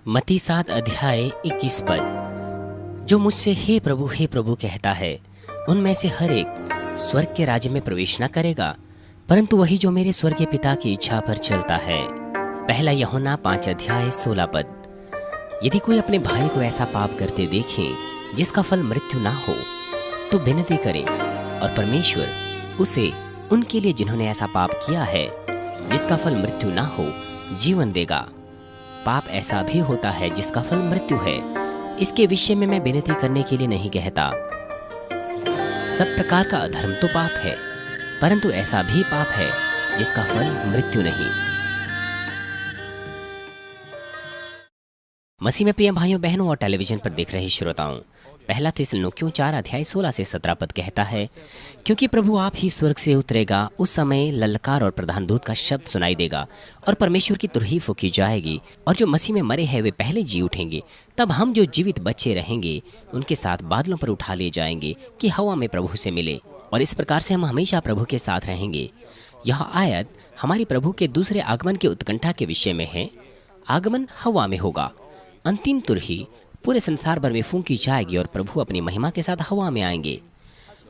मत्ती 7 अध्याय 21 पद। जो मुझसे हे प्रभु कहता है, उनमें से हर एक स्वर्ग के राज्य में प्रवेश न करेगा, परंतु वही जो मेरे स्वर्गीय पिता की इच्छा पर चलता है। पहला यूहन्ना 5 अध्याय 16 पद। यदि कोई अपने भाई को ऐसा पाप करते देखे जिसका फल मृत्यु ना हो, तो विनती करे और परमेश्वर उसे उनके लिए जिन्होंने ऐसा पाप किया है जिसका फल मृत्यु ना हो जीवन देगा। पाप ऐसा भी होता है जिसका फल मृत्यु है। इसके विषय में मैं विनती करने के लिए नहीं कहता। सब प्रकार का अधर्म तो पाप है, परंतु ऐसा भी पाप है जिसका फल मृत्यु नहीं। मसीह में प्रिय भाइयों बहनों और टेलीविजन पर देख रहे श्रोताओं, पहला थिस्सलुनीकियों 4 अध्याय 16 से 17 पद कहता है, क्योंकि प्रभु आप ही स्वर्ग से उतरेगा, उस समय ललकार और प्रधान दूत का शब्द सुनाई देगा और परमेश्वर की तुरही फूंकी जाएगी, और जो मसीह में मरे हैं वे पहले जी उठेंगे। तब हम जो जीवित बचे रहेंगे उनके साथ बादलों पर उठा लिए जाएंगे कि हवा में प्रभु से मिले, और इस प्रकार से हम हमेशा प्रभु के साथ रहेंगे। यह आयत हमारी प्रभु के दूसरे आगमन के उत्कंठा के विषय में है। आगमन हवा में होगा। अंतिम तुरही पूरे संसार भर में फूंकी जाएगी और प्रभु अपनी महिमा के साथ हवा में आएंगे।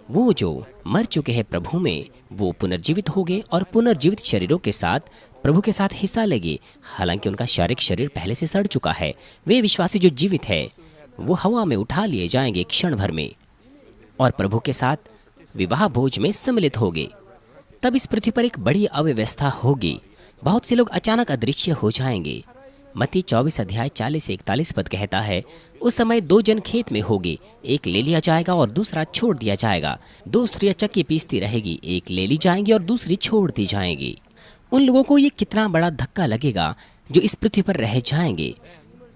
वो जो मर चुके हैं प्रभु में, वो पुनर्जीवित होंगे और पुनर्जीवित शरीरों के साथ प्रभु के साथ हिस्सा लेंगे। हालांकि उनका शारीरिक शरीर पहले से सड़ चुका है। वे विश्वासी जो जीवित है वो हवा में उठा लिए जाएंगे क्षण भर में और प्रभु के साथ विवाह भोज में सम्मिलित होंगे। तब इस पृथ्वी पर एक बड़ी अव्यवस्था होगी। बहुत से लोग अचानक अदृश्य हो जाएंगे। मत्ती 24 अध्याय 40 से 41 पद कहता है, उस समय 2 जन खेत में होंगे, एक ले लिया जाएगा और दूसरा छोड़ दिया जाएगा। 2 स्त्रियां चक्की पीसती रहेगी, एक ले ली जाएंगी और दूसरी छोड़ दी जाएंगी। उन लोगों को ये कितना बड़ा धक्का लगेगा जो इस पृथ्वी पर रह जाएंगे,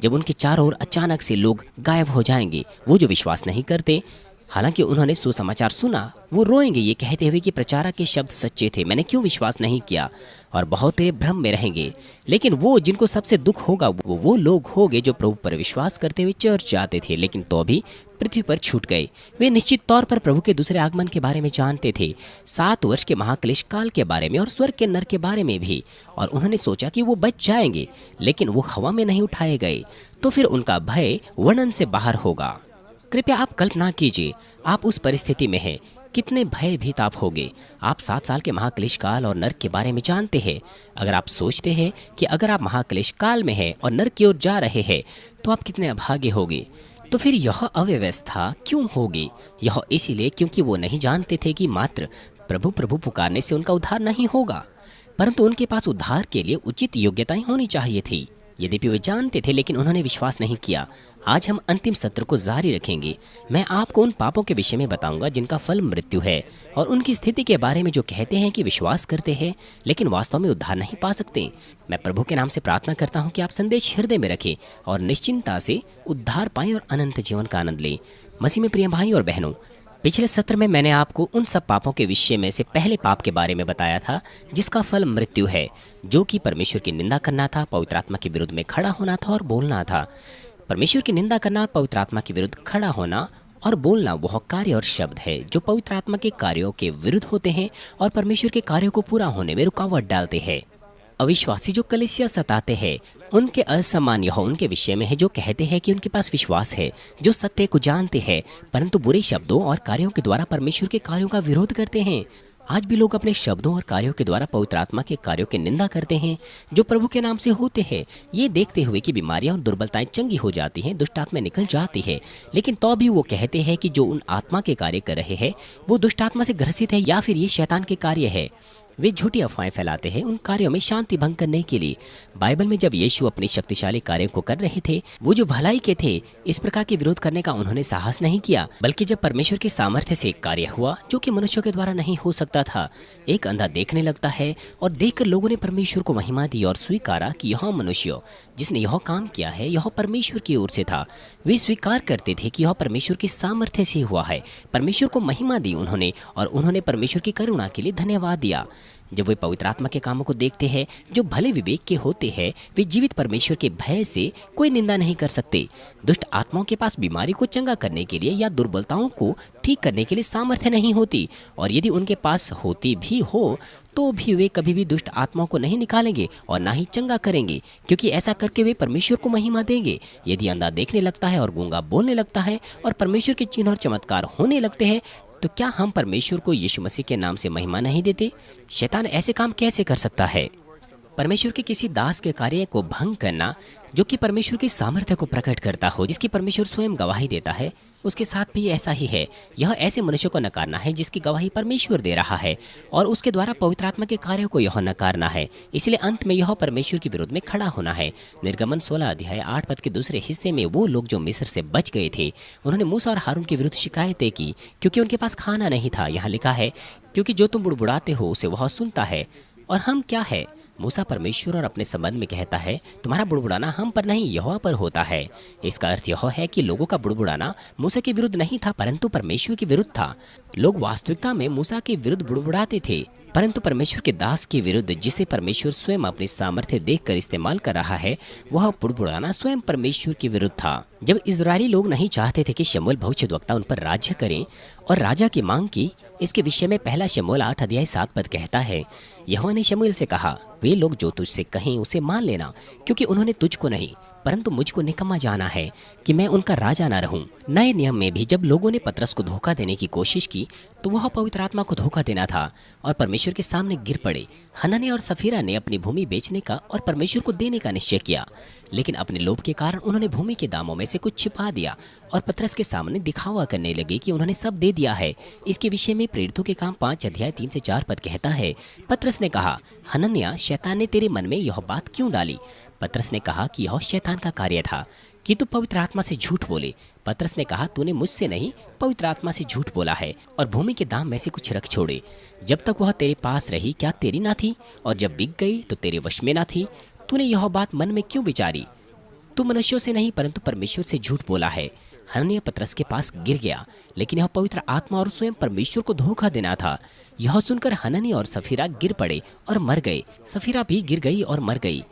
जब उनके चारों ओर अचानक से लोग गायब हो जाएंगे। वो जो विश्वास नहीं करते, हालांकि उन्होंने सुसमाचार सुना, वो रोएंगे ये कहते हुए कि प्रचारक के शब्द सच्चे थे, मैंने क्यों विश्वास नहीं किया, और बहुत तेरे भ्रम में रहेंगे। लेकिन वो जिनको सबसे दुख होगा वो लोग होंगे जो प्रभु पर विश्वास करते हुए चर्च जाते थे, लेकिन तो भी पृथ्वी पर छूट गए। वे निश्चित तौर पर प्रभु के दूसरे आगमन के बारे में जानते थे, 7 वर्ष के महाक्लेश काल के बारे में और स्वर्ग के नर के बारे में भी, और उन्होंने सोचा कि वो बच जाएंगे, लेकिन वो हवा में नहीं उठाए गए। तो फिर उनका भय वर्णन से बाहर होगा। कृपया आप कल्पना कीजिए, आप उस परिस्थिति में हैं, कितने भयभीत आप होंगे। आप 7 साल के महाक्लेश काल और नरक के बारे में जानते हैं। अगर आप सोचते हैं कि अगर आप महाक्लेश काल में हैं और नरक की ओर जा रहे हैं तो आप कितने अभागे होंगे। तो फिर यह अव्यवस्था क्यों होगी? यह इसीलिए क्योंकि वो नहीं जानते थे कि मात्र प्रभु प्रभु पुकारने से उनका उद्धार नहीं होगा, परंतु उनके पास उद्धार के लिए उचित योग्यताएं होनी चाहिए थी। यद्यपि वे जानते थे, लेकिन उन्होंने विश्वास नहीं किया। आज हम अंतिम सत्र को जारी रखेंगे। मैं आपको उन पापों के विषय में बताऊंगा जिनका फल मृत्यु है, और उनकी स्थिति के बारे में जो कहते हैं कि विश्वास करते हैं लेकिन वास्तव में उद्धार नहीं पा सकते। मैं प्रभु के नाम से प्रार्थना करता हूं कि आप संदेश हृदय में रखें और निश्चिंता से उद्धार पाएं और अनंत जीवन का आनंद लें। मसीह में प्रिय भाई और बहनों, पिछले सत्र में मैंने आपको उन सब पापों के विषय में से पहले पाप के बारे में बताया था जिसका फल मृत्यु है, जो कि परमेश्वर की निंदा करना था, पवित्र आत्मा के विरुद्ध में खड़ा होना था और बोलना था। परमेश्वर की निंदा करना, पवित्र आत्मा के विरुद्ध खड़ा होना और बोलना वह कार्य और शब्द है जो पवित्र आत्मा के कार्यों के विरुद्ध होते हैं और परमेश्वर के कार्यों को पूरा होने में रुकावट डालते हैं। अविश्वासी जो कलीसिया सताते हैं, उनके असम्मान यह उनके विषय में है जो कहते हैं कि उनके पास विश्वास है, जो सत्य को जानते हैं, परंतु बुरे शब्दों और कार्यों के द्वारा परमेश्वर के कार्यों का विरोध करते हैं। आज भी लोग अपने शब्दों और कार्यों के द्वारा पवित्र आत्मा के कार्यों की निंदा करते हैं जो प्रभु के नाम से होते हैं, ये देखते हुए कि बीमारियां और दुर्बलताएं चंगी हो जाती हैं, दुष्ट आत्मा निकल जाती है। लेकिन तो भी वो कहते हैं कि जो उन आत्मा के कार्य कर रहे हैं वो दुष्ट आत्मा से ग्रसित है या फिर ये शैतान के कार्य है। वे झूठी अफवाहें फैलाते हैं उन कार्यों में शांति भंग करने के लिए। बाइबल में जब यीशु अपने शक्तिशाली कार्यों को कर रहे थे, वो जो भलाई के थे, इस प्रकार के विरोध करने का उन्होंने साहस नहीं किया, बल्कि जब परमेश्वर के सामर्थ्य से एक कार्य हुआ जो कि मनुष्यों के द्वारा नहीं हो सकता था। एक अंधा देखने लगता है और देखकर लोगों ने परमेश्वर को महिमा दी और स्वीकारा कि यह मनुष्य जिसने यह काम किया है यह परमेश्वर की ओर से था। वे स्वीकार करते थे कि यह परमेश्वर के सामर्थ्य से हुआ है। परमेश्वर को महिमा दी उन्होंने, और उन्होंने परमेश्वर की करुणा के लिए धन्यवाद दिया। जब वे पवित्र आत्मा के कामों को देखते हैं जो भले विवेक के होते हैं, वे जीवित परमेश्वर के भय से कोई निंदा नहीं कर सकते। दुष्ट आत्माओं के पास बीमारी को चंगा करने के लिए या दुर्बलताओं को ठीक करने के लिए सामर्थ्य नहीं होती, और यदि उनके पास होती भी हो तो भी वे कभी भी दुष्ट आत्माओं को नहीं निकालेंगे और ना ही चंगा करेंगे, क्योंकि ऐसा करके वे परमेश्वर को महिमा देंगे। यदि अंधा देखने लगता है और गूंगा बोलने लगता है और परमेश्वर के चिन्ह और चमत्कार होने लगते हैं, तो क्या हम परमेश्वर को यीशु मसीह के नाम से महिमा नहीं देते? शैतान ऐसे काम कैसे कर सकता है? परमेश्वर के किसी दास के कार्य को भंग करना जो कि परमेश्वर की सामर्थ्य को प्रकट करता हो, जिसकी परमेश्वर स्वयं गवाही देता है, उसके साथ भी ऐसा ही है। यह ऐसे मनुष्य को नकारना है जिसकी गवाही परमेश्वर दे रहा है, और उसके द्वारा पवित्र आत्मा के कार्यों को यह नकारना है। इसलिए अंत में यह परमेश्वर के विरुद्ध में खड़ा होना है। निर्गमन 16 अध्याय 8 पद के दूसरे हिस्से में वो लोग जो मिस्र से बच गए थे, उन्होंने मूसा और हारून के विरुद्ध शिकायतें की क्योंकि उनके पास खाना नहीं था। यहाँ लिखा है, क्योंकि जो तुम बुड़बुड़ाते हो उसे वह सुनता है। और हम क्या है? मूसा परमेश्वर और अपने संबंध में कहता है, तुम्हारा बुड़बुड़ाना हम पर नहीं यहोवा पर होता है। इसका अर्थ यह है कि लोगों का बुड़बुड़ाना मूसा के विरुद्ध नहीं था, परंतु परमेश्वर के विरुद्ध था। लोग वास्तविकता में मूसा के विरुद्ध बुड़बुड़ाते थे, परंतु परमेश्वर के दास के विरुद्ध, जिसे परमेश्वर स्वयं अपनी सामर्थ्य देखकर इस्तेमाल कर रहा है, वह बुड़बुड़ाना स्वयं परमेश्वर के विरुद्ध था। जब इस्राएली लोग नहीं चाहते थे कि शमूएल भविष्यद्वक्ता उन पर राज्य करें और राजा की मांग की, इसके विषय में पहला शमूएल 8 अध्याय 7 पद कहता है, यहोवा ने शमूएल से कहा, वे लोग जो तुझसे कहें उसे मान लेना, क्योंकि उन्होंने तुझको नहीं परंतु मुझको निकम्मा जाना है कि मैं उनका राजा ना रहूं। नए नियम में भी जब लोगों ने पतरस को धोखा देने की कोशिश की तो वह पवित्र आत्मा को धोखा देना था और परमेश्वर के सामने गिर पड़े। हनन्याह और सफीरा ने अपनी भूमि बेचने का और परमेश्वर को देने का निश्चय किया, लेकिन अपने लोभ के कारण उन्होंने भूमि के दामों में से कुछ छिपा दिया और पतरस के सामने दिखावा करने लगे कि उन्होंने सब दे दिया है। इसके विषय में प्रेरितों के काम 5 अध्याय 3 से 4 पद कहता है, पतरस ने कहा, हनन्याह, शैतान ने तेरे मन में यह बात क्यों डाली? पतरस ने कहा कि यह शैतान का कार्य था कि तू पवित्र आत्मा से झूठ बोले। पतरस ने कहा, तूने मुझसे नहीं पवित्र आत्मा से झूठ बोला है और भूमि के दाम में से कुछ रख छोड़े। जब तक वह तेरे पास रही क्या तेरी ना थी? और जब बिक गई तो तेरे वश में ना थी? तूने यह बात मन में क्यों विचारी? तू मनुष्यों से नहीं परंतु परमेश्वर से झूठ बोला है। हनन्याह पतरस के पास गिर गया, लेकिन यह पवित्र आत्मा और स्वयं परमेश्वर को धोखा देना था। यह सुनकर हनन्याह और सफीरा गिर पड़े और मर गए। सफीरा भी गिर गई और मर गई।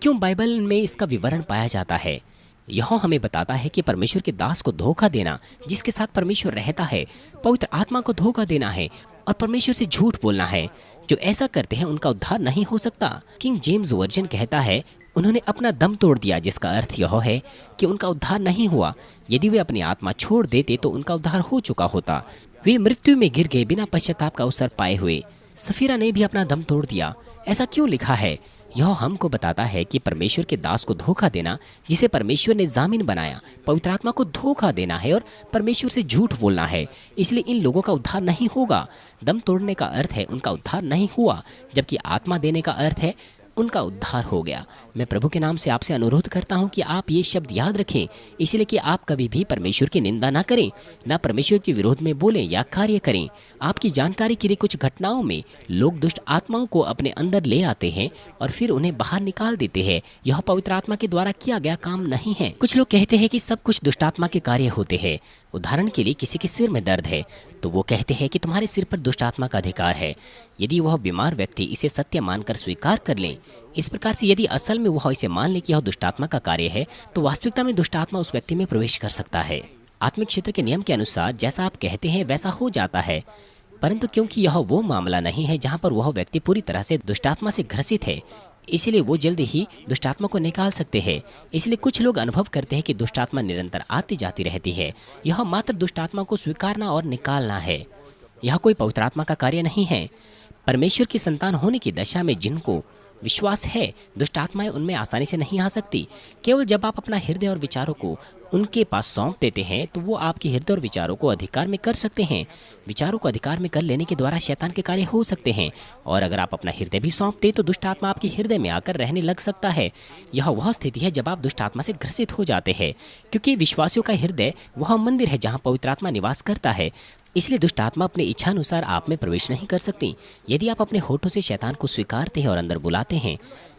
क्यों बाइबल में इसका विवरण पाया जाता है? यह हमें बताता है कि परमेश्वर के दास को धोखा देना, जिसके साथ परमेश्वर रहता है, पवित्र आत्मा को धोखा देना है और परमेश्वर से झूठ बोलना है। जो ऐसा करते हैं उनका उद्धार नहीं हो सकता। किंग जेम्स वर्जन कहता है, उन्होंने अपना दम तोड़ दिया, जिसका अर्थ यह है कि उनका उद्धार नहीं हुआ। यदि वे अपनी आत्मा छोड़ देते तो उनका उद्धार हो चुका होता। वे मृत्यु में गिर गए बिना पश्चाताप का अवसर पाए हुए। सफीरा ने भी अपना दम तोड़ दिया। ऐसा क्यों लिखा है? यह हमको बताता है कि परमेश्वर के दास को धोखा देना, जिसे परमेश्वर ने जामीन बनाया, पवित्र आत्मा को धोखा देना है और परमेश्वर से झूठ बोलना है। इसलिए इन लोगों का उद्धार नहीं होगा। दम तोड़ने का अर्थ है उनका उद्धार नहीं हुआ, जबकि आत्मा देने का अर्थ है उनका उद्धार हो गया। मैं प्रभु के नाम से आपसे अनुरोध करता हूं कि आप ये शब्द याद रखें, इसलिए कि आप कभी भी परमेश्वर की निंदा ना करें, ना परमेश्वर के विरोध में बोलें या कार्य करें। आपकी जानकारी के लिए कुछ घटनाओं में लोग दुष्ट आत्माओं को अपने अंदर ले आते हैं और फिर उन्हें बाहर निकाल देते हैं। यह पवित्र आत्मा के द्वारा किया गया काम नहीं है। कुछ लोग कहते हैं कि सब कुछ दुष्ट आत्मा के कार्य होते हैं। उदाहरण के लिए, किसी के सिर में दर्द है तो वो कहते हैं कि तुम्हारे सिर पर दुष्ट आत्मा का अधिकार है। यदि वह बीमार व्यक्ति इसे सत्य मानकर स्वीकार कर ले, इस प्रकार से यदि असल में वह इसे मान ले कि यह दुष्ट आत्मा का कार्य है, तो वास्तविकता में दुष्ट आत्मा उस व्यक्ति में प्रवेश कर सकता है। आत्मिक क्षेत्र के नियम के अनुसार जैसा आप कहते हैं वैसा हो जाता है, परंतु क्योंकि यह वो मामला नहीं है जहाँ पर वह व्यक्ति पूरी तरह से दुष्ट आत्मा से ग्रसित है, इसलिए वो जल्दी ही दुष्ट आत्मा को निकाल सकते हैं। इसलिए कुछ लोग अनुभव करते हैं कि दुष्ट आत्मा निरंतर आती जाती रहती है। यह मात्र दुष्ट आत्मा को स्वीकारना और निकालना है। यह कोई पवित्र आत्मा का कार्य नहीं है। परमेश्वर की संतान होने की दशा में जिनको विश्वास है, दुष्ट आत्माएं उनमें आसानी से नहीं आ सकती। केवल जब आप अपना हृदय और विचारों को उनके पास सौंप देते हैं तो वो आपके हृदय और विचारों को अधिकार में कर सकते हैं। विचारों को अधिकार में कर लेने के द्वारा शैतान के कार्य हो सकते हैं, और अगर आप अपना हृदय भी सौंप दें तो दुष्ट आत्मा आपके हृदय में आकर रहने लग सकता है। यह वह स्थिति है जब आप दुष्ट आत्मा से ग्रसित हो जाते हैं, क्योंकि विश्वासियों का हृदय वह मंदिर है जहाँ पवित्र आत्मा निवास करता है। इसलिए दुष्ट आत्मा अपने इच्छा अनुसार आप में प्रवेश नहीं कर सकती। यदि आप अपने होठों से शैतान को स्वीकारते हैं और अंदर बुलाते हैं,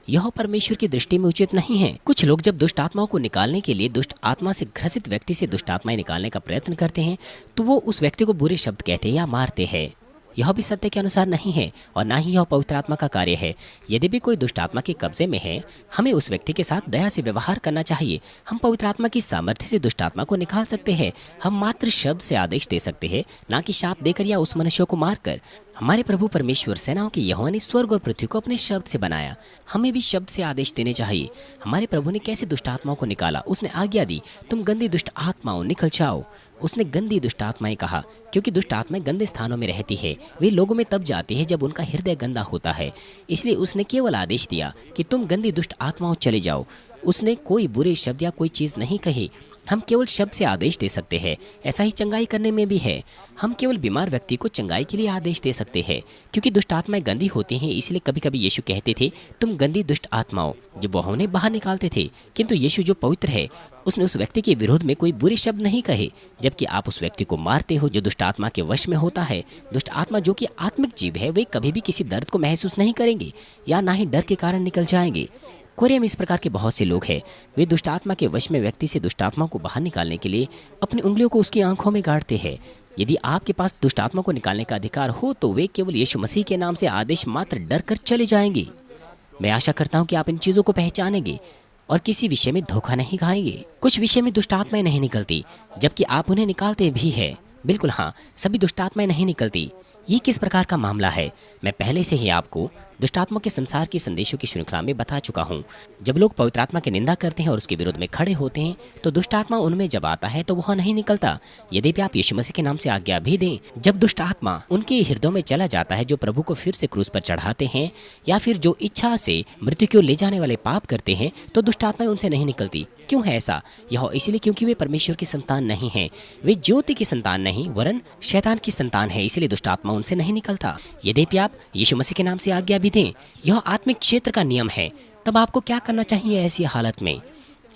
यह परमेश्वर की दृष्टि में उचित नहीं है। कुछ लोग जब दुष्ट आत्माओं को निकालने के लिए दुष्ट आत्मा से ग्रसित व्यक्ति से दुष्ट आत्माएं निकालने का प्रयत्न करते हैं तो वो उस व्यक्ति को बुरे शब्द कहते हैं या मारते हैं। यह भी सत्य के अनुसार नहीं है और ना ही यह पवित्र आत्मा का कार्य है। यदि भी कोई दुष्ट आत्मा के कब्जे में है, हमें उस व्यक्ति के साथ दया से व्यवहार करना चाहिए। हम पवित्र आत्मा की सामर्थ्य से दुष्ट आत्मा को निकाल सकते हैं। हम मात्र शब्द से आदेश दे सकते हैं, ना कि शाप देकर या उस मनुष्य को मारकर। हमारे प्रभु परमेश्वर सेनाओं के यहोवा ने स्वर्ग और पृथ्वी को अपने शब्द से बनाया। हमें भी शब्द से आदेश देने चाहिए। हमारे प्रभु ने कैसे दुष्ट आत्माओं को निकाला? उसने आज्ञा दी, तुम गंदी दुष्ट आत्माओं निकल जाओ। उसने गंदी दुष्ट आत्माएं कहा, क्योंकि दुष्ट आत्माएं गंदे स्थानों में रहती है। वे लोगों में तब जाती है जब उनका हृदय गंदा होता है। इसलिए उसने केवल आदेश दिया कि तुम गंदी दुष्ट आत्माओं चले जाओ। उसने कोई बुरे शब्द या कोई चीज़ नहीं कही। हम केवल शब्द से आदेश दे सकते हैं। ऐसा ही चंगाई करने में भी है। हम केवल बीमार व्यक्ति को चंगाई के लिए आदेश दे सकते हैं, क्योंकि दुष्ट आत्माएं गंदी होती हैं। इसलिए कभी कभी यीशु कहते थे, तुम गंदी दुष्ट आत्माओं, जब वह उन्हें बाहर निकालते थे। किंतु यीशु जो पवित्र है, उसने उस व्यक्ति के विरोध में कोई बुरे शब्द नहीं कहे, जबकि आप उस व्यक्ति को मारते हो जो दुष्ट आत्मा के वश में होता है। दुष्ट आत्मा जो कि आत्मिक जीव है, वे कभी भी किसी दर्द को महसूस नहीं करेंगे या ना ही डर के कारण निकल जाएंगे। कोरिया में इस प्रकार के बहुत से लोग हैं। वे दुष्ट आत्मा के वश में व्यक्ति से दुष्ट आत्मा को बाहर निकालने के लिए अपनी उंगलियों को उसकी आंखों में गाड़ते हैं। यदि आपके पास दुष्ट आत्मा को निकालने का अधिकार हो तो वे केवल यीशु मसीह के नाम से आदेश मात्र डर कर चले जाएंगे। मैं आशा करता हूँ कि आप इन चीज़ों को पहचानेंगे और किसी विषय में धोखा नहीं खाएंगे। कुछ विषय में दुष्ट आत्माएं नहीं निकलती, जबकि आप उन्हें निकालते भी हैं। बिल्कुल हाँ, सभी दुष्ट आत्माएं नहीं निकलती। ये किस प्रकार का मामला है, मैं पहले से ही आपको दुष्टात्मा के संसार के संदेशों की श्रृंखला में बता चुका हूँ। जब लोग पवित्र आत्मा की निंदा करते हैं और उसके विरोध में खड़े होते हैं, तो दुष्ट आत्मा उनमें जब आता है तो वह नहीं निकलता, यद्यपि आप यीशु मसीह के नाम से आज्ञा भी दें। जब दुष्ट आत्मा उनके हृदयों में चला जाता है, जो प्रभु को फिर से क्रूस पर चढ़ाते हैं या फिर जो इच्छा से मृत्यु की ओर ले जाने वाले पाप करते हैं, तो दुष्ट आत्माएं उनसे नहीं निकलती। क्यों है ऐसा? यह इसलिए क्योंकि वे परमेश्वर की संतान नहीं हैं। वे ज्योति की संतान नहीं वरन शैतान की संतान है, इसलिए दुष्ट आत्मा उनसे नहीं निकलता। यद्यपि आप यीशु मसीह के नाम से आज्ञा भी दें, यह आत्मिक क्षेत्र का नियम है। तब आपको क्या करना चाहिए ऐसी हालत में?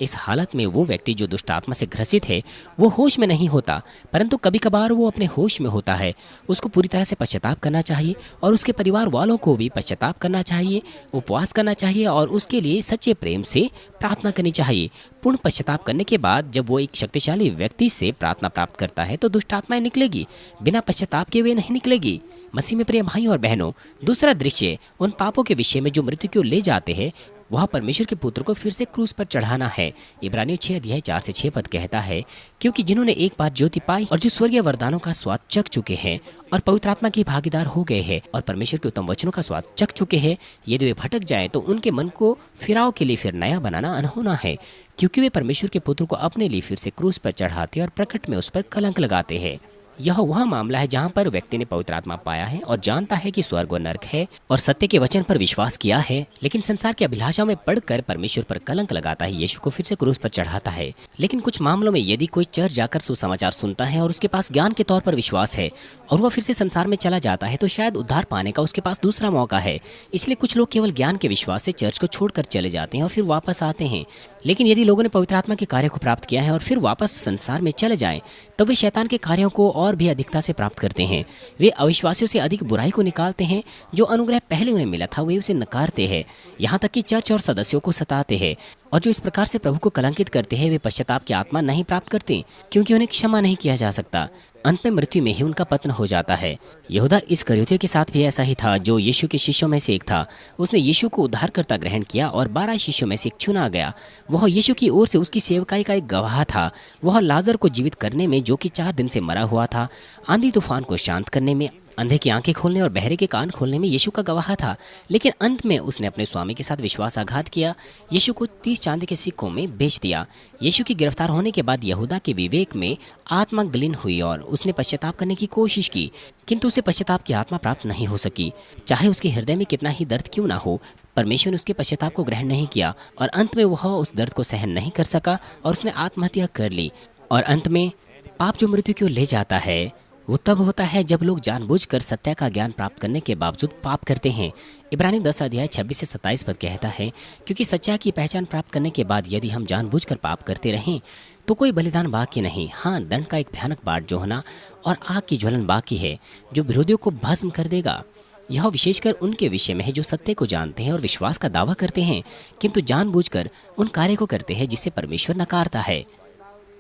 इस हालत में वो व्यक्ति जो दुष्ट आत्मा से ग्रसित है, वो होश में नहीं होता, परंतु कभी कभार वो अपने होश में होता है। उसको पूरी तरह से पश्चाताप करना चाहिए और उसके परिवार वालों को भी पश्चाताप करना चाहिए, उपवास करना चाहिए और उसके लिए सच्चे प्रेम से प्रार्थना करनी चाहिए। पूर्ण पश्चाताप करने के बाद जब वो एक शक्तिशाली व्यक्ति से प्रार्थना प्राप्त करता है, तो दुष्ट आत्माएं निकलेगी। बिना पश्चाताप के वे नहीं निकलेगी। मसीह में प्रिय भाई और बहनों, दूसरा दृश्य उन पापों के विषय में जो मृत्यु की ओर ले जाते हैं, वह परमेश्वर के पुत्र को फिर से क्रूस पर चढ़ाना है। इब्रानियों 6:4-6 पद कहता है, क्योंकि जिन्होंने एक बार ज्योति पाई और जो स्वर्गीय वरदानों का स्वाद चख चुके हैं और पवित्र आत्मा के भागीदार हो गए हैं और परमेश्वर के उत्तम वचनों का स्वाद चख चुके हैं, यदि वे भटक जाएं तो उनके मन को फिराव के लिए फिर नया बनाना अनहोना है, क्योंकि वे परमेश्वर के पुत्र को अपने लिए फिर से क्रूस पर चढ़ाते और प्रकट में उस पर कलंक लगाते हैं। यह वह मामला है जहाँ पर व्यक्ति ने पवित्र आत्मा पाया है और जानता है कि स्वर्ग और नरक है और सत्य के वचन पर विश्वास किया है, लेकिन संसार की अभिलाषा में पड़कर परमेश्वर पर कलंक लगाता है, यीशु को फिर से क्रूस पर चढ़ाता है। लेकिन कुछ मामलों में यदि कोई चर्च जाकर सुसमाचार सुनता है और उसके पास ज्ञान के तौर पर विश्वास है और वह फिर से संसार में चला जाता है, तो शायद उद्धार पाने का उसके पास दूसरा मौका है। इसलिए कुछ लोग केवल ज्ञान के विश्वास से चर्च को छोड़कर चले जाते हैं और फिर वापस आते हैं। लेकिन यदि लोगों ने पवित्र आत्मा के कार्य को प्राप्त किया है और फिर वापस संसार में चले जाएं, तो वे शैतान के कार्यों को और भी अधिकता से प्राप्त करते हैं। वे अविश्वासियों से अधिक बुराई को निकालते हैं। जो अनुग्रह पहले उन्हें मिला था, वे उसे नकारते हैं, यहाँ तक कि चर्च और सदस्यों को सताते हैं। और जो इस प्रकार से प्रभु को कलंकित करते हैं, वे पश्चाताप की आत्मा नहीं प्राप्त करते, क्योंकि उन्हें क्षमा नहीं किया जा सकता। अंत में मृत्यु में ही उनका पतन हो जाता है। यहूदा इस्करियोती के साथ भी ऐसा ही था, जो यीशु के शिष्यों में से एक था। उसने यीशु को उद्धारकर्ता ग्रहण किया और 12 शिष्यों में से एक चुना गया। वह यीशु की ओर से उसकी सेवकाई का एक गवाह था। वह लाजर को जीवित करने में, जो कि 4 दिन से मरा हुआ था, आंधी तूफान को शांत करने में, अंधे की आंखें खोलने और बहरे के कान खोलने में यीशु का गवाह था। लेकिन अंत में उसने अपने स्वामी के साथ विश्वासघात किया, यीशु को 30 चांदी के सिक्कों में बेच दिया। यीशु की गिरफ्तार होने के बाद यहूदा के विवेक में आत्मा गलीन हुई और उसने पश्चाताप करने की कोशिश की, किंतु उसे पश्चाताप की आत्मा प्राप्त नहीं हो सकी। चाहे उसके हृदय में कितना ही दर्द क्यों ना हो, परमेश्वर ने उसके पश्चाताप को ग्रहण नहीं किया और अंत में वह उस दर्द को सहन नहीं कर सका और उसने आत्महत्या कर ली। और अंत में पाप जो मृत्यु की ओर ले जाता है, वो तब होता है जब लोग जानबूझकर सत्य का ज्ञान प्राप्त करने के बावजूद पाप करते हैं। इब्रानियों 10:26-27 पद कहता है, क्योंकि सच्चाई की पहचान प्राप्त करने के बाद यदि हम जानबूझकर पाप करते रहें तो कोई बलिदान बाकी नहीं, हाँ दंड का एक भयानक बाट जो होना और आग की ज्वलन बाकी है, जो विरोधियों को भस्म कर देगा। यह विशेषकर उनके विषय में है जो सत्य को जानते हैं और विश्वास का दावा करते हैं, किंतु जानबूझकर उन कार्य को करते हैं जिसे परमेश्वर नकारता है।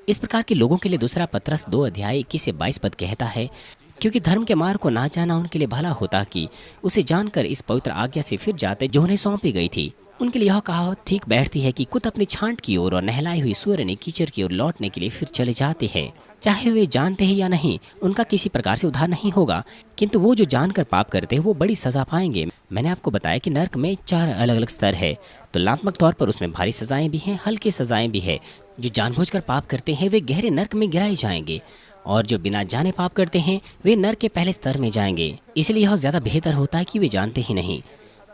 इस प्रकार के लोगों के लिए दूसरा पत्रस 2:21-22 पद कहता है, क्योंकि धर्म के मार्ग को ना जाना उनके लिए भला होता कि उसे जानकर इस पवित्र आज्ञा से फिर जाते जो उन्हें सौंपी गई थी। उनके लिए यह कहावत ठीक बैठती है कि कुत्ता अपनी छांट की ओर और नहलाई हुई सूअर ने कीचड़ की ओर लौटने के लिए फिर चले जाते हैं। चाहे वे जानते हैं या नहीं, उनका किसी प्रकार से उद्धार नहीं होगा, किंतु वो जो जानकर पाप करते हैं वो बड़ी सजा पाएंगे। मैंने आपको बताया कि नर्क में 4 अलग अलग स्तर है। तुलनात्मक तौर पर उसमें भारी सजाएं भी हैं, हल्की सजाएं भी है। जो जानबूझकर पाप करते हैं वे गहरे नर्क में गिराए जाएंगे, और जो बिना जाने पाप करते हैं वे नर्क के पहले स्तर में जाएंगे। इसलिए यह ज्यादा बेहतर होता है कि वे जानते ही नहीं।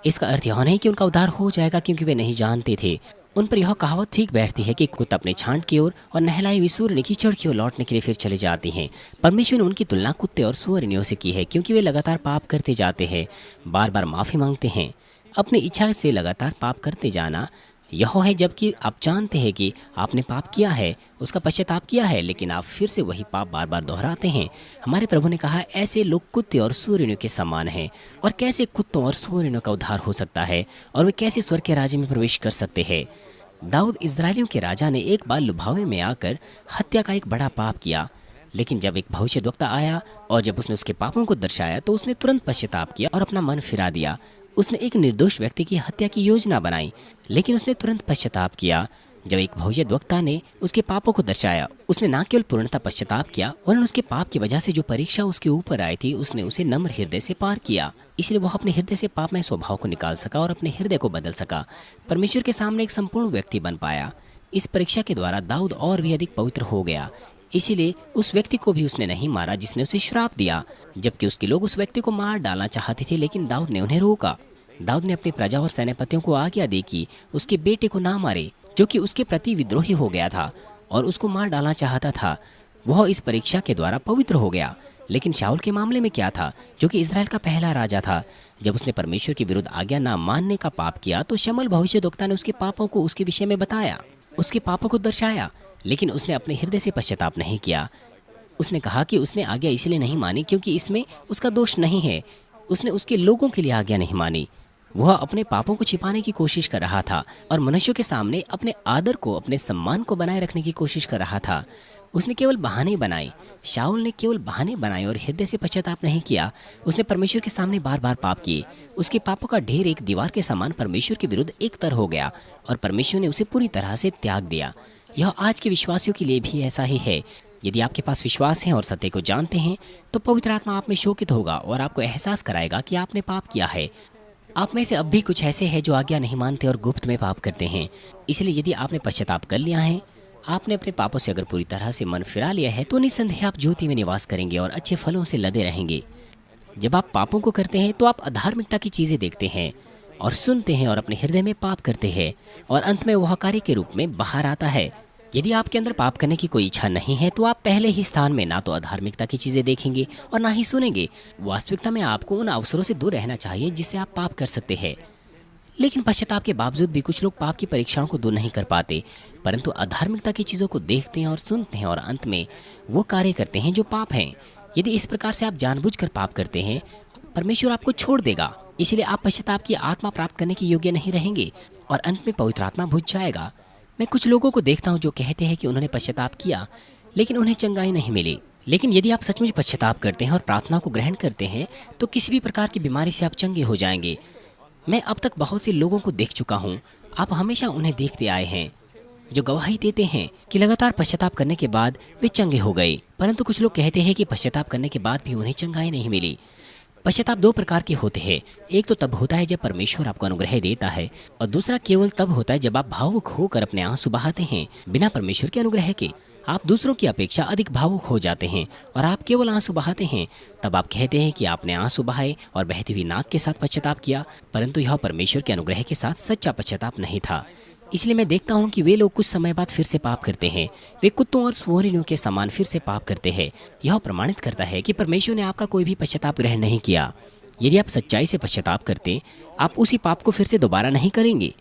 इसका अर्थ यह नहीं कि उनका उद्धार हो जाएगा, क्योंकि वे नहीं जानते थे। उन पर यह कहावत ठीक बैठती है कि कुत्ता अपने छांट की ओर और नहलाई हुई सूअरनी कीचड़ की ओर लौटने के लिए फिर चले जाते हैं। परमेश्वर ने उनकी तुलना कुत्ते और सूअरनियों से की है, क्योंकि वे लगातार पाप करते जाते हैं, बार बार माफी मांगते हैं। अपनी इच्छा से लगातार पाप करते जाना यह है, जबकि आप जानते हैं कि आपने पाप किया है, उसका पश्चाताप किया है, लेकिन आप फिर से वही पाप बार बार दोहराते हैं। हमारे प्रभु ने कहा, ऐसे लोग कुत्ते और सूअरनियों के समान हैं। और कैसे कुत्तों और सूअरनियों का उद्धार हो सकता है, और वे कैसे स्वर्ग के राज्य में प्रवेश कर सकते हैं? दाऊद इस्राएलियों के राजा ने एक बार लुभावे में आकर हत्या का एक बड़ा पाप किया, लेकिन जब एक भविष्यद्वक्ता आया और जब उसने उसके पापों को दर्शाया तो उसने तुरंत पश्चाताप किया और अपना मन फिरा दिया। उसने एक निर्दोष व्यक्ति की हत्या की योजना बनाई, लेकिन उसने तुरंत पश्चाताप किया। जब एक भविष्यद्वक्ता ने उसके पापों को दर्शाया, उसने न केवल पूर्णतः पश्चाताप किया, वरन उसके पाप की वजह से जो परीक्षा उसके ऊपर आई थी उसने उसे नम्र हृदय से पार किया। इसलिए वह अपने हृदय से पापमय स्वभाव को निकाल सका और अपने हृदय को बदल सका। परमेश्वर के सामने एक संपूर्ण व्यक्ति बन पाया। इस परीक्षा के द्वारा दाऊद और भी अधिक पवित्र हो गया। इसीलिए उस व्यक्ति को भी उसने नहीं मारा जिसने उसे श्राप दिया, जबकि उसके लोग उस व्यक्ति को मार डालना चाहते थे, लेकिन दाऊद ने उन्हें रोका। दाऊद ने अपनी प्रजा और सेनापतियों को आज्ञा दी कि उसके बेटे को ना मारे, जो कि उसके प्रति विद्रोही हो गया था और उसको मार डालना चाहता था। वह इस परीक्षा के द्वारा पवित्र हो गया। लेकिन शाऊल के मामले में क्या था, जो कि इजराइल का पहला राजा था? जब उसने परमेश्वर के विरुद्ध आज्ञा ना मानने का पाप किया तो शमूएल भविष्यद्वक्ता ने उसके पापों को उसके विषय में बताया, उसके पापों को दर्शाया, लेकिन उसने अपने हृदय से पश्चाताप नहीं किया। उसने कहा कि उसने आज्ञा इसलिए नहीं मानी क्योंकि इसमें उसका दोष नहीं है। उसने उसके लोगों के लिए आज्ञा नहीं मानी। वह अपने पापों को छिपाने की कोशिश कर रहा था और मनुष्यों के सामने अपने आदर को, अपने सम्मान को बनाए रखने की कोशिश कर रहा था। उसने केवल बहाने बनाए। शाऊल ने केवल बहाने बनाए और हृदय से पश्चाताप नहीं किया। उसने परमेश्वर के सामने बार बार पाप किए। उसके पापों का ढेर एक दीवार के समान परमेश्वर के विरुद्ध एक तर हो गया और परमेश्वर ने उसे पूरी तरह से त्याग दिया। यह आज के विश्वासियों के लिए भी ऐसा ही है। यदि आपके पास विश्वास है और सत्य को जानते हैं तो पवित्र आत्मा आप में शोकित होगा और आपको एहसास कराएगा कि आपने पाप किया है। आप में से अब भी कुछ ऐसे हैं जो आज्ञा नहीं मानते और गुप्त में पाप करते हैं। इसलिए यदि आपने पश्चाताप कर लिया है, आपने अपने पापों से अगर पूरी तरह से मन फिरा लिया है, तो निसंदेह आप ज्योति में निवास करेंगे और अच्छे फलों से लदे रहेंगे। जब आप पापों को करते हैं तो आप अधार्मिकता की चीजें देखते हैं और सुनते हैं और अपने हृदय में पाप करते हैं, और अंत में वह कार्य के रूप में बाहर आता है। यदि आपके अंदर पाप करने की कोई इच्छा नहीं है तो आप पहले ही स्थान में ना तो अधार्मिकता की चीजें देखेंगे और ना ही सुनेंगे। वास्तविकता में आपको उन अवसरों से दूर रहना चाहिए जिससे आप पाप कर सकते हैं। लेकिन पश्चाताप के बावजूद भी कुछ लोग पाप की परीक्षाओं को दूर नहीं कर पाते, परंतु अधार्मिकता की चीजों को देखते हैं और सुनते हैं और अंत में वो कार्य करते हैं जो पाप हैं। यदि इस प्रकार से आप जानबूझकर पाप करते हैं, परमेश्वर आपको छोड़ देगा। इसलिए आप पश्चाताप की आत्मा प्राप्त करने के योग्य नहीं रहेंगे और अंत में पवित्र आत्मा बुझ जाएगा। मैं कुछ लोगों को देखता हूँ जो कहते हैं कि उन्होंने पश्चाताप किया, लेकिन उन्हें चंगाई नहीं मिली। लेकिन यदि आप सचमुच पश्चाताप करते हैं और प्रार्थना को ग्रहण करते हैं तो किसी भी प्रकार की बीमारी से आप चंगे हो जाएंगे। मैं अब तक बहुत से लोगों को देख चुका हूँ, आप हमेशा उन्हें देखते आए हैं जो गवाही देते हैं कि लगातार पश्चाताप करने के बाद वे चंगे हो गए, परंतु कुछ लोग कहते हैं कि पश्चाताप करने के बाद भी उन्हें चंगाई नहीं मिली। पश्चाताप 2 प्रकार के होते हैं। एक तो तब होता है जब परमेश्वर आपको अनुग्रह देता है, और दूसरा केवल तब होता है जब आप भावुक होकर अपने आंसू बहाते हैं बिना परमेश्वर के अनुग्रह के। आप दूसरों की अपेक्षा अधिक भावुक हो जाते हैं और आप केवल आंसू बहाते हैं। तब आप कहते हैं कि आपने आंसू बहाए और बहती हुई नाक के साथ पश्चाताप किया, परंतु यह परमेश्वर के अनुग्रह के साथ सच्चा पश्चाताप नहीं था। इसलिए मैं देखता हूँ कि वे लोग कुछ समय बाद फिर से पाप करते हैं। वे कुत्तों और सूअरियों के समान फिर से पाप करते हैं। यह प्रमाणित करता है कि परमेश्वर ने आपका कोई भी पश्चाताप ग्रहण नहीं किया। यदि आप सच्चाई से पश्चाताप करते, आप उसी पाप को फिर से दोबारा नहीं करेंगे।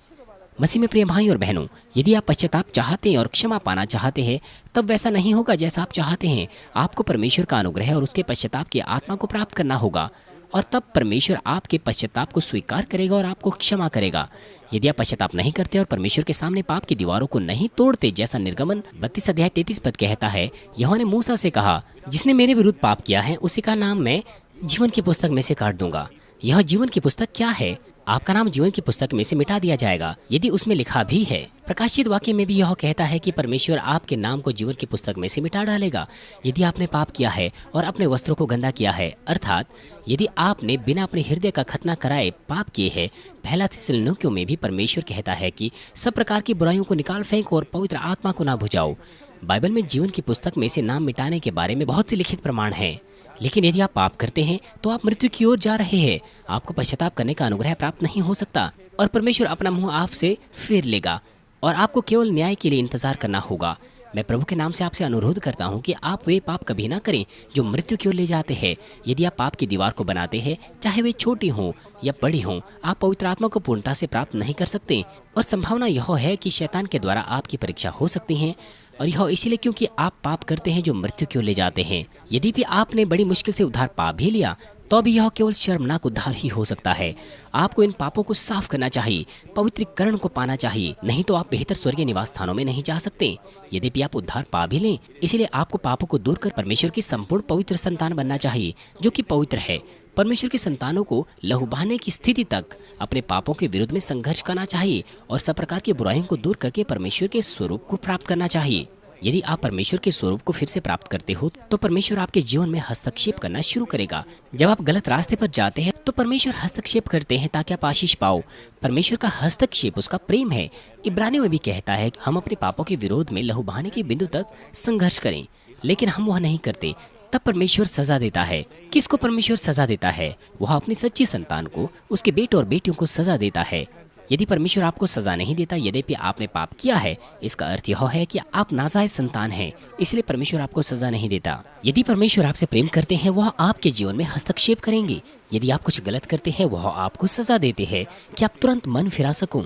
मसीह में प्रिय भाई और बहनों, यदि आप पश्चाताप चाहते हैं और क्षमा पाना चाहते हैं, तब वैसा नहीं होगा जैसा आप चाहते हैं। आपको परमेश्वर का अनुग्रह और उसके पश्चाताप की आत्मा को प्राप्त करना होगा और तब परमेश्वर आपके पश्चाताप को स्वीकार करेगा और आपको क्षमा करेगा। यदि आप पश्चाताप नहीं करते और परमेश्वर के सामने पाप की दीवारों को नहीं तोड़ते, जैसा निर्गमन 32 अध्याय 33 पद कहता है, यहोवा ने मूसा से कहा, जिसने मेरे विरुद्ध पाप किया है उसी का नाम मैं जीवन की पुस्तक में से काट दूंगा। यह जीवन की पुस्तक क्या है? आपका नाम जीवन की पुस्तक में से मिटा दिया जाएगा यदि उसमें लिखा भी है। प्रकाशित वाक्य में भी यह कहता है कि परमेश्वर आपके नाम को जीवन की पुस्तक में से मिटा डालेगा यदि आपने पाप किया है और अपने वस्त्रों को गंदा किया है, अर्थात यदि आपने बिना अपने हृदय का खतना कराए पाप किए हैं। पहला थिस्सलुनीकियों में भी परमेश्वर कहता है कि सब प्रकार की बुराइयों को निकाल फेंको और पवित्र आत्मा को ना बुझाओ। बाइबल में जीवन की पुस्तक में से नाम मिटाने के बारे में बहुत से लिखित प्रमाण हैं, लेकिन यदि आप पाप करते हैं तो आप मृत्यु की ओर जा रहे हैं। आपको पश्चाताप करने का अनुग्रह प्राप्त नहीं हो सकता और परमेश्वर अपना मुंह आपसे फेर लेगा और आपको केवल न्याय के लिए इंतजार करना होगा। मैं प्रभु के नाम से आपसे अनुरोध करता हूं कि आप वे पाप कभी ना करें जो मृत्यु की ओर ले जाते हैं। यदि आप पाप की दीवार को बनाते हैं, चाहे वे छोटी हों या बड़ी हों, आप पवित्र आत्मा को पूर्णता से प्राप्त नहीं कर सकते और संभावना यह है कि शैतान के द्वारा आपकी परीक्षा हो सकती है, और यह इसीलिए क्योंकि आप पाप करते हैं जो मृत्यु की ओर ले जाते हैं। यदि भी आपने बड़ी मुश्किल से उद्धार पा भी लिया तो भी यह केवल शर्मनाक उद्धार ही हो सकता है। आपको इन पापों को साफ करना चाहिए, पवित्रीकरण को पाना चाहिए, नहीं तो आप बेहतर स्वर्गीय निवास स्थानों में नहीं जा सकते। यदि भी आप उद्धार पा भी लें, इसलिए आपको पापों को दूर कर परमेश्वर की संपूर्ण पवित्र संतान बनना चाहिए जो कि पवित्र है। परमेश्वर की संतानों को लहू बहाने की स्थिति तक अपने पापों के विरुद्ध में संघर्ष करना चाहिए और सब प्रकार की बुराइयों को दूर करके परमेश्वर के स्वरूप को प्राप्त करना चाहिए। यदि आप परमेश्वर के स्वरूप को फिर से प्राप्त करते हो तो परमेश्वर आपके जीवन में हस्तक्षेप करना शुरू करेगा। जब आप गलत रास्ते पर जाते हैं तो परमेश्वर हस्तक्षेप करते हैं ताकि आप आशीष पाओ। परमेश्वर का हस्तक्षेप उसका प्रेम है। इब्रानियों में भी कहता है कि हम अपने पापों के विरोध में लहू बहाने के बिंदु तक संघर्ष करें, लेकिन हम वह नहीं करते। तब परमेश्वर सजा देता है। किसको परमेश्वर सजा देता है? वह अपनी सच्ची संतान को, उसके बेटे और बेटियों को सजा देता है। यदि परमेश्वर आपको सजा नहीं देता यद्यपि आपने पाप किया है, इसका अर्थ यह है कि आप नाजायज संतान हैं, इसलिए परमेश्वर आपको सजा नहीं देता। यदि परमेश्वर आपसे प्रेम करते हैं वह आपके जीवन में हस्तक्षेप करेंगे। यदि आप कुछ गलत करते हैं वह आपको सजा देते हैं कि आप तुरंत मन फिरा सकूं,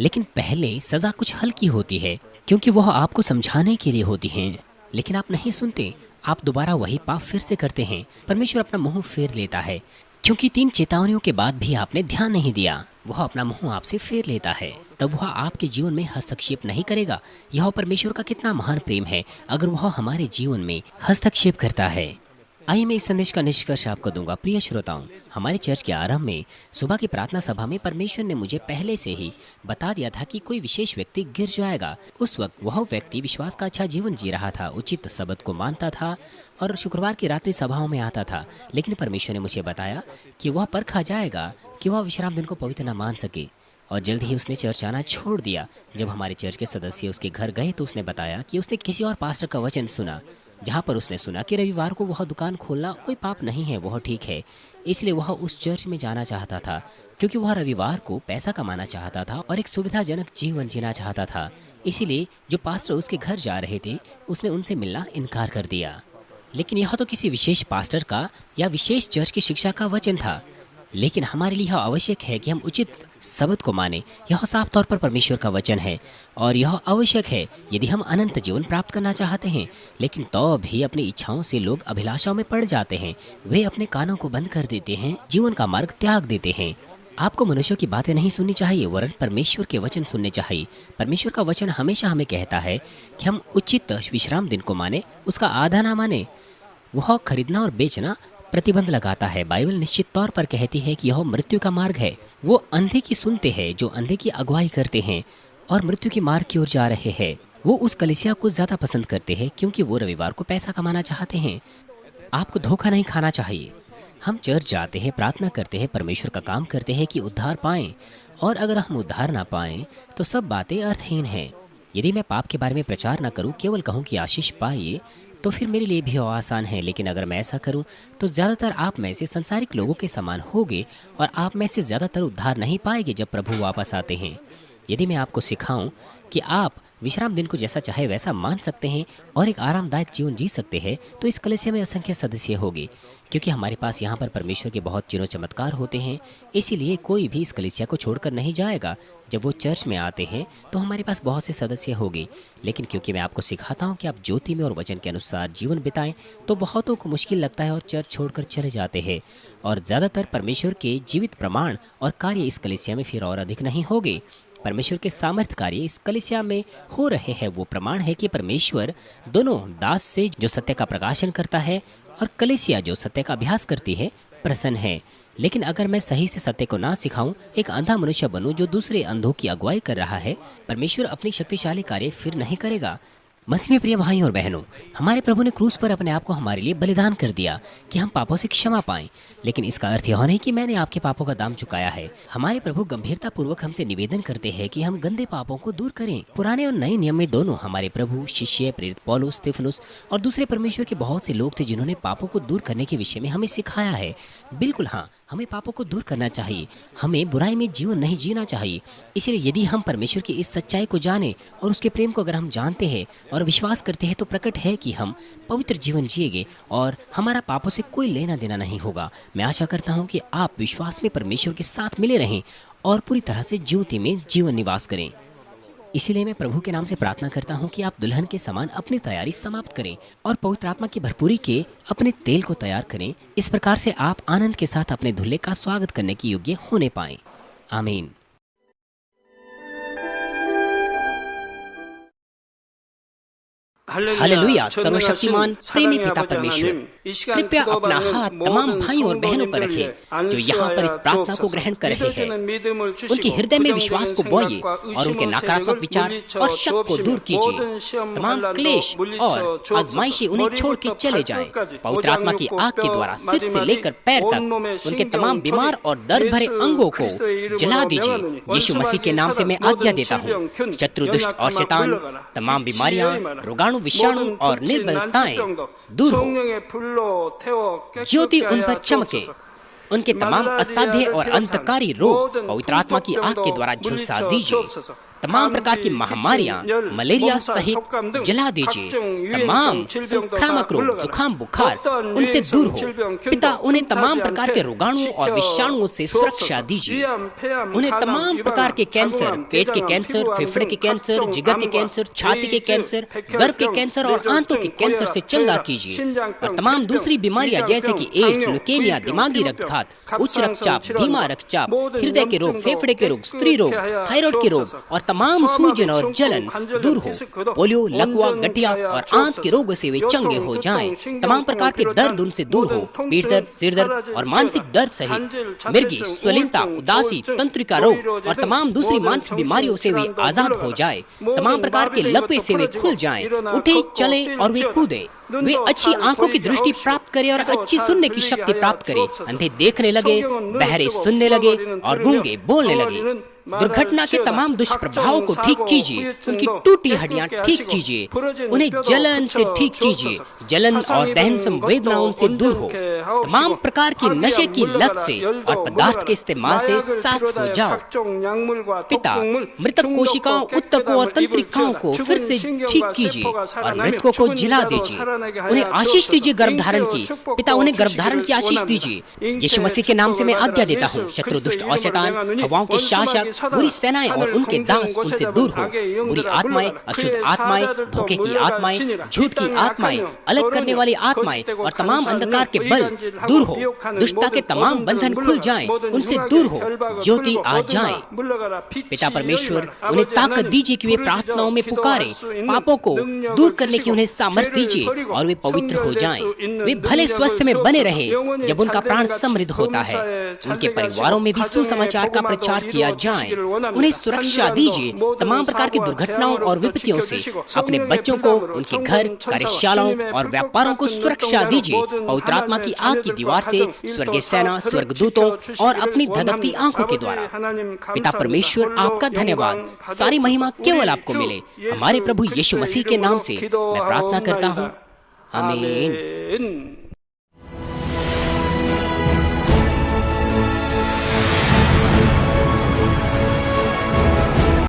लेकिन पहले सजा कुछ हल्की होती है क्योंकि वह आपको समझाने के लिए होती है, लेकिन आप नहीं सुनते। आप दोबारा वही पाप फिर से करते हैं। परमेश्वर अपना मुंह फेर लेता है क्योंकि 3 चेतावनियों के बाद भी आपने ध्यान नहीं दिया। वह अपना मुंह आपसे फेर लेता है, तब वह आपके जीवन में हस्तक्षेप नहीं करेगा। यह परमेश्वर का कितना महान प्रेम है अगर वह हमारे जीवन में हस्तक्षेप करता है। आइए मैं इस संदेश का निष्कर्ष आपको दूंगा। प्रिय श्रोताओं, हमारे चर्च के आरंभ में सुबह की प्रार्थना सभा में परमेश्वर ने मुझे पहले से ही बता दिया था कि कोई विशेष व्यक्ति गिर जाएगा। उस वक्त वह व्यक्ति विश्वास का अच्छा जीवन जी रहा था, उचित शब्द को मानता था और शुक्रवार की रात्रि सभाओं में आता था, लेकिन परमेश्वर ने मुझे बताया कि वह परखा जाएगा कि वह विश्राम दिन को पवित्र न मान सके, और जल्द ही उसने चर्च आना छोड़ दिया। जब हमारे चर्च के सदस्य उसके घर गए तो उसने बताया कि उसने किसी और पास्टर का वचन सुना, जहाँ पर उसने सुना कि रविवार को वह दुकान खोलना कोई पाप नहीं है, वह ठीक है। इसलिए वह उस चर्च में जाना चाहता था क्योंकि वह रविवार को पैसा कमाना चाहता था और एक सुविधाजनक जीवन जीना चाहता था। इसीलिए जो पास्टर उसके घर जा रहे थे उसने उनसे मिलना इनकार कर दिया। लेकिन यह तो किसी विशेष पास्टर का या विशेष चर्च की शिक्षा का वचन था, लेकिन हमारे लिए यह आवश्यक है कि हम उचित शब्द को माने। यह साफ तौर पर परमेश्वर का वचन है और यह आवश्यक है यदि हम अनंत जीवन प्राप्त करना चाहते हैं। लेकिन तो भी अपनी इच्छाओं से लोग अभिलाषाओं में पड़ जाते हैं। वे अपने कानों को बंद कर देते हैं, जीवन का मार्ग त्याग देते हैं। आपको मनुष्यों की बातें नहीं सुननी चाहिए, वरन परमेश्वर के वचन सुनने चाहिए। परमेश्वर का वचन हमेशा हमें कहता है कि हम उचित विश्राम दिन को माने, उसका आधा ना माने। वह खरीदना और बेचना प्रतिबंध लगाता है। बाइबल निश्चित तौर पर कहती है कि यह मृत्यु का मार्ग है। वो अंधे की सुनते हैं जो अंधे की अगुवाई करते हैं और मृत्यु के मार्ग की ओर जा रहे हैं। वो उस कलीसिया को ज्यादा पसंद करते हैं क्योंकि वो रविवार को पैसा कमाना चाहते हैं। आपको धोखा नहीं खाना चाहिए। हम चर्च जाते हैं, प्रार्थना करते हैं, परमेश्वर का काम करते हैं कि उद्धार पाएं, और अगर हम उद्धार ना पाएं तो सब बातें अर्थहीन हैं। यदि मैं पाप के बारे में प्रचार ना करूं, केवल कहूं कि आशीष पाइए, तो फिर मेरे लिए भी आसान है। लेकिन अगर मैं ऐसा करूं तो ज़्यादातर आप में से संसारिक लोगों के समान होगे और आप में से ज़्यादातर उद्धार नहीं पाएंगे जब प्रभु वापस आते हैं। यदि मैं आपको सिखाऊं कि आप विश्राम दिन को जैसा चाहे वैसा मान सकते हैं और एक आरामदायक जीवन जी सकते हैं, तो इस कलीसिया में असंख्य सदस्य होंगे, क्योंकि हमारे पास यहाँ पर परमेश्वर के बहुत चिन्ह चमत्कार होते हैं। इसीलिए कोई भी इस कलीसिया को छोड़कर नहीं जाएगा। जब वो चर्च में आते हैं तो हमारे पास बहुत से सदस्य होंगे, लेकिन क्योंकि मैं आपको सिखाता हूँ कि आप ज्योति में और वचन के अनुसार जीवन बिताएं, तो बहुतों को मुश्किल लगता है और चर्च छोड़कर चले जाते हैं। और ज़्यादातर परमेश्वर के जीवित प्रमाण और कार्य इस कलीसिया में फिर और अधिक नहीं होंगे। परमेश्वर के सामर्थ्य कार्य इस कलीसिया में हो रहे हैं। वो प्रमाण है कि परमेश्वर दोनों दास से जो सत्य का प्रकाशन करता है और कलीसिया जो सत्य का अभ्यास करती है प्रसन्न है। लेकिन अगर मैं सही से सत्य को ना सिखाऊं, एक अंधा मनुष्य बनूं जो दूसरे अंधों की अगुवाई कर रहा है, परमेश्वर अपनी शक्तिशाली कार्य फिर नहीं करेगा। मसीह में प्रिय भाई और बहनों, हमारे प्रभु ने क्रूस पर अपने आप को हमारे लिए बलिदान कर दिया कि हम पापों से क्षमा पाएं। लेकिन इसका अर्थ यह नहीं कि मैंने आपके पापों का दाम चुकाया है। हमारे प्रभु गंभीरता पूर्वक हमसे निवेदन करते हैं कि हम गंदे पापों को दूर करें। पुराने और नए नियम में दोनों हमारे प्रभु, शिष्य, प्रेरित पौलुस, स्तिफनुस और दूसरे परमेश्वर के बहुत से लोग थे जिन्होंने पापों को दूर करने के विषय में हमें सिखाया है। बिल्कुल हाँ, हमें पापों को दूर करना चाहिए। हमें बुराई में जीवन नहीं जीना चाहिए। इसलिए यदि हम परमेश्वर की इस सच्चाई को जाने और उसके प्रेम को अगर हम जानते हैं और विश्वास करते हैं, तो प्रकट है कि हम पवित्र जीवन जिएंगे और हमारा पापों से कोई लेना देना नहीं होगा। मैं आशा करता हूँ कि आप विश्वास में परमेश्वर के साथ मिले रहें और पूरी तरह से ज्योति में जीवन निवास करें। इसीलिए मैं प्रभु के नाम से प्रार्थना करता हूँ कि आप दुल्हन के समान अपनी तैयारी समाप्त करें और पवित्र आत्मा की भरपूरी के अपने तेल को तैयार करें। इस प्रकार से आप आनंद के साथ अपने दूल्हे का स्वागत करने के योग्य होने पाएं। आमीन। हालेलुया। सर्वशक्तिमान प्रेमी पिता परमेश्वर, कृपया अपना हाथ तमाम भाइयों और बहनों पर रखें जो यहाँ पर इस प्रार्थना को ग्रहण कर रहे हैं। उनके हृदय में विश्वास को बोइए और उनके नकारात्मक विचार और शक को दूर कीजिए। तमाम क्लेश और आजमाइशें उन्हें छोड़ के चले जाएं। पवित्र आत्मा की आग के द्वारा सिर से लेकर पैर तक उनके तमाम बीमार और दर्द भरे अंगों को जला दीजिए। यीशु मसीह के नाम से मैं आज्ञा देता हूँ, शत्रु, दुष्ट और शैतान, तमाम बीमारियां, रोगाणु, विषाणु और निर्बलताएं दूर हो। ज्योति उन पर चमके। उनके तमाम असाध्य और अंतकारी रोग पवित्र आत्मा की आग के द्वारा झुलसा दीजिए। तमाम प्रकार की महामारियां, मलेरिया सहित जला दीजिए। तमाम संक्रामक रोग, जुकाम, बुखार उनसे दूर हो। पिता, उन्हें तमाम प्रकार के रोगाणुओं और विषाणुओं से सुरक्षा दीजिए। उन्हें तमाम प्रकार के कैंसर, पेट के कैंसर, फेफड़े के कैंसर, जिगर के कैंसर, छाती के कैंसर, गर्भ के कैंसर और आंतों के कैंसर से चंगा कीजिए। और तमाम दूसरी बीमारियां जैसे कि एड्स, ल्यूकेमिया, दिमागी रक्तघात, उच्च रक्तचाप, धीमा रक्तचाप, हृदय के रोग, फेफड़े के रोग, स्त्री रोग, थायराइड के रोग और तमाम सूजन और जलन दूर हो। पोलियो, लकवा, गठिया और आंत के रोगों से वे चंगे हो जाएं। तमाम प्रकार के दर्द उनसे दूर हो। पीठ दर्द, सिर दर्द और मानसिक दर्द सहित मिर्गी, स्वलिनता, उदासी, तंत्रिका रोग और तमाम दूसरी मानसिक बीमारियों से वे आजाद हो जाए। तमाम प्रकार के लकवे से वे खुल जाएं, उठे, चले और वे कूदे। वे अच्छी आंखों की दृष्टि प्राप्त करें और अच्छी सुनने की शक्ति प्राप्त करें। अंधे देखने लगे, बहरे सुनने लगे और गूंगे बोलने लगे। दुर्घटना के तमाम दुष्प्रभावों को ठीक कीजिए। उनकी टूटी हड्डियां ठीक कीजिए। उन्हें जलन से ठीक कीजिए। जलन और दहन संवेदनाओं से दूर हो। तमाम प्रकार की नशे की लत से और पदार्थ के इस्तेमाल से साफ हो जाओ। पिता, मृतक कोशिकाओं, उत्तकों और तंत्रिकाओं को फिर से ठीक कीजिए और मृतकों को जिला दीजिए। उन्हें आशीष दीजिए गर्भधारण की। पिता, उन्हें गर्भधारण की आशीष दीजिए। यीशु मसीह के नाम से मैं आज्ञा देता हूँ, शत्रु, दुष्ट और शैतान, हवाओं के शासक, बुरी सेनाएं और उनके दास उनसे दूर हो। बुरी आत्माएं, अशुद्ध आत्माएं, धोखे की आत्माएं, झूठ की आत्माएं, अलग करने वाली आत्माएं और तमाम अंधकार के बल दूर हो। दुष्टता के तमाम बंधन खुल जाएं, उनसे दूर हो, ज्योति आ जाए। पिता परमेश्वर, उन्हें ताकत दीजिए कि वे प्रार्थनाओं में पुकारें। पापों को दूर करने की उन्हें सामर्थ्य दीजिए और वे पवित्र हो जाएं। वे भले स्वस्थ में बने रहें जब उनका प्राण समृद्ध होता है। उनके परिवारों में भी सुसमाचार का प्रचार किया जाए। उन्हें सुरक्षा दीजिए तमाम प्रकार की दुर्घटनाओं और विपत्तियों से। अपने बच्चों को, उनके घर, कार्यशालाओं और व्यापारों को सुरक्षा दीजिए। पवित्र आत्मा की आग की दीवार से, स्वर्गीय सेना, स्वर्गदूतों और अपनी धधकती आंखों के द्वारा। पिता परमेश्वर, आपका धन्यवाद। सारी महिमा केवल आपको मिले। हमारे प्रभु यीशु मसीह के नाम से मैं प्रार्थना करता हूँ। आमीन।